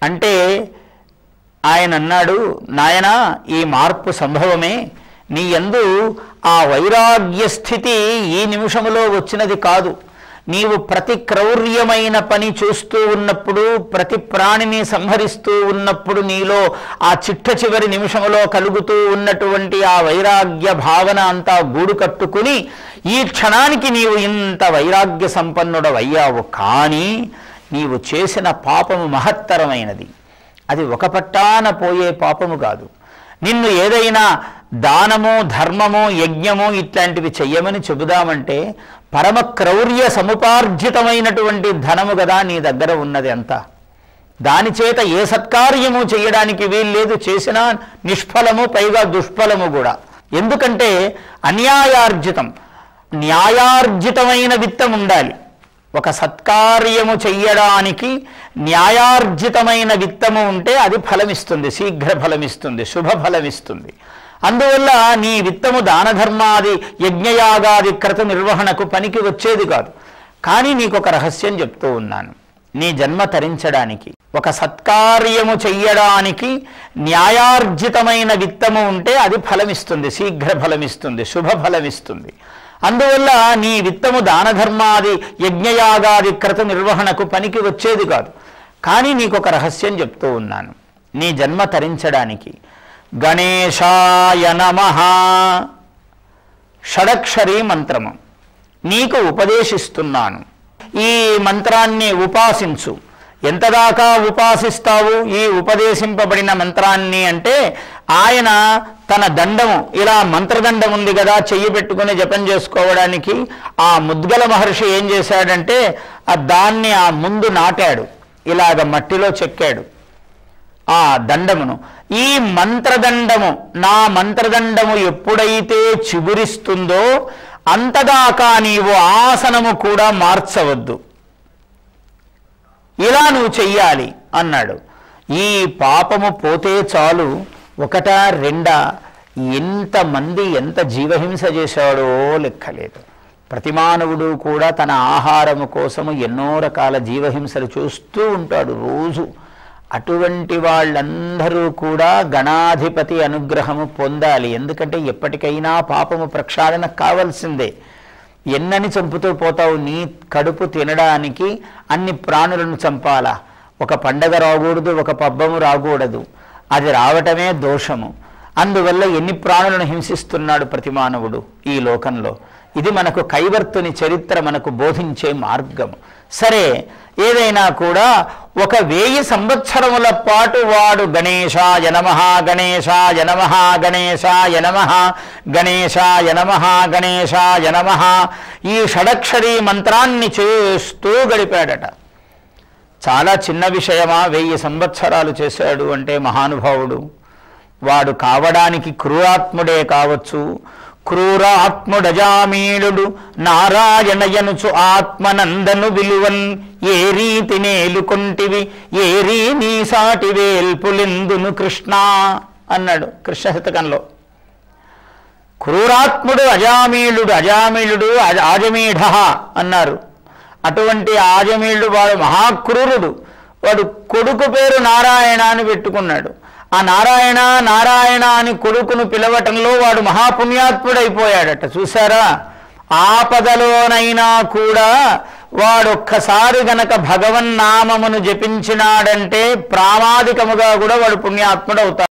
అంటే ఆయన అన్నాడు, నాయనా ఈ మార్పు సంభవమే, నీ యందు ఆ వైరాగ్య స్థితి ఈ నిమిషములో వచ్చినది కాదు. నీవు ప్రతి క్రౌర్యమైన పని చూస్తూ ఉన్నప్పుడు, ప్రతి ప్రాణిని సంహరిస్తూ ఉన్నప్పుడు నీలో ఆ చిట్ట చివరి నిమిషంలో కలుగుతూ ఉన్నటువంటి ఆ వైరాగ్య భావన అంతా గూడు కట్టుకుని ఈ క్షణానికి నీవు ఇంత వైరాగ్య సంపన్నుడవయ్యావు. కానీ నీవు చేసిన పాపము మహత్తరమైనది. అది ఒక పట్టాన పోయే పాపము కాదు. నిన్ను ఏదైనా దానము, ధర్మము, యజ్ఞము ఇట్లాంటివి చెయ్యమని చెబుదామంటే పరమ క్రౌర్య సముపార్జితమైనటువంటి ధనము కదా నీ దగ్గర ఉన్నది అంతా. దాని చేత ఏ సత్కార్యము చేయడానికి వీల్లేదు, చేసినా నిష్ఫలము, పైగా దుష్ఫలము కూడా. ఎందుకంటే అన్యాయార్జితం, న్యాయార్జితమైన విత్తం ఉండాలి. ఒక సత్కార్యము చెయ్యడానికి న్యాయార్జితమైన విత్తము ఉంటే అది ఫలమిస్తుంది, శీఘ్ర ఫలమిస్తుంది, శుభ ఫలమిస్తుంది. అందువల్ల నీ విత్తము దానధర్మాది యజ్ఞయాగాది క్రత నిర్వహణకు పనికి వచ్చేది కాదు. కానీ నీకొక రహస్యం చెప్తూ ఉన్నాను. నీ జన్మ తరించడానికి, ఒక సత్కార్యము చెయ్యడానికి న్యాయార్జితమైన విత్తము ఉంటే అది ఫలమిస్తుంది, శీఘ్ర ఫలమిస్తుంది, శుభ ఫలమిస్తుంది. అందువల్ల నీ విత్తము దానధర్మాది యజ్ఞయాగాది క్రత నిర్వహణకు పనికి వచ్చేది కాదు. కానీ నీకొక రహస్యం చెప్తూ ఉన్నాను. నీ జన్మ తరించడానికి గణేశాయ నమః షడక్షరీ మంత్రము నీకు ఉపదేశిస్తున్నాను. ఈ మంత్రాన్ని ఉపాసించు. ఎంతదాకా ఉపాసిస్తావు ఈ ఉపదేశింపబడిన మంత్రాన్ని అంటే, ఆయన తన దండము, ఇలా మంత్రదండం ఉంది కదా చెయ్యి పెట్టుకుని జపం చేసుకోవడానికి, ఆ ముద్గల మహర్షి ఏం చేశాడంటే దాన్ని ఆ ముందు నాటాడు, ఇలాగ మట్టిలో చెక్కాడు ఆ దండమును. ఈ మంత్రదండము, నా మంత్రదండము ఎప్పుడైతే చిగురిస్తుందో అంతదాకా నీవు ఆసనము కూడా మార్చవద్దు, ఇలా నువ్వు చెయ్యాలి అన్నాడు. ఈ పాపము పోతే చాలు, ఒకటా రెండా, ఎంతమంది ఎంత జీవహింస చేశాడో లెక్కలేదు. ప్రతి మానవుడు కూడా తన ఆహారము కోసము ఎన్నో రకాల జీవహింసలు చూస్తూ ఉంటాడు రోజు. అటువంటి వాళ్ళందరూ కూడా గణాధిపతి అనుగ్రహము పొందాలి. ఎందుకంటే ఎప్పటికైనా పాపము ప్రక్షాళన కావాల్సిందే. ఎన్నని చంపుతూ పోతావు? నీ కడుపు తినడానికి అన్ని ప్రాణులను చంపాలా? ఒక పండగ రాకూడదు, ఒక పబ్బము రాకూడదు, అది రావటమే దోషము. అందువల్ల ఎన్ని ప్రాణులను హింసిస్తున్నాడు ప్రతి మానవుడు ఈ లోకంలో. ఇది మనకు కైవర్తుని చరిత్ర మనకు బోధించే మార్గము. సరే, ఏదైనా కూడా ఒక 1000 సంవత్సరముల పాటు వాడు గణేశాయ నమః, గణేశాయ నమః, గణేశాయ నమః, గణేశాయ నమః, గణేశాయ నమః ఈ షడక్షరీ మంత్రాన్ని చేస్తూ గడిపాడట. చాలా చిన్న విషయమా? 1000 సంవత్సరాలు చేశాడు అంటే మహానుభావుడు. వాడు కావడానికి క్రూరాత్ముడే కావచ్చు. క్రూరాత్ముడజామీళుడు నారాయణయనుచు ఆత్మనందను విలువన్ ఏ రీతి నేలుకొంటివి ఏ రీ నీ సాటి వేల్పులెందును కృష్ణ అన్నాడు కృష్ణ శతకంలో. క్రూరాత్ముడు అజామీళుడు, అజామీళుడు ఆజమీఢ అన్నారు. అటువంటి ఆజమీళుడు వాడు మహాక్రూరుడు. వాడు కొడుకు పేరు నారాయణ అని పెట్టుకున్నాడు. ఆ నారాయణ నారాయణ అని కొడుకును పిలవటంలో వాడు మహాపుణ్యాత్ముడైపోయాడట. చూసారా? ఆపదలోనైనా కూడా వాడొక్కసారి గనక భగవన్నామమును జపించినాడంటే ప్రామాదికముగా కూడా వాడు పుణ్యాత్ముడవుతాడు.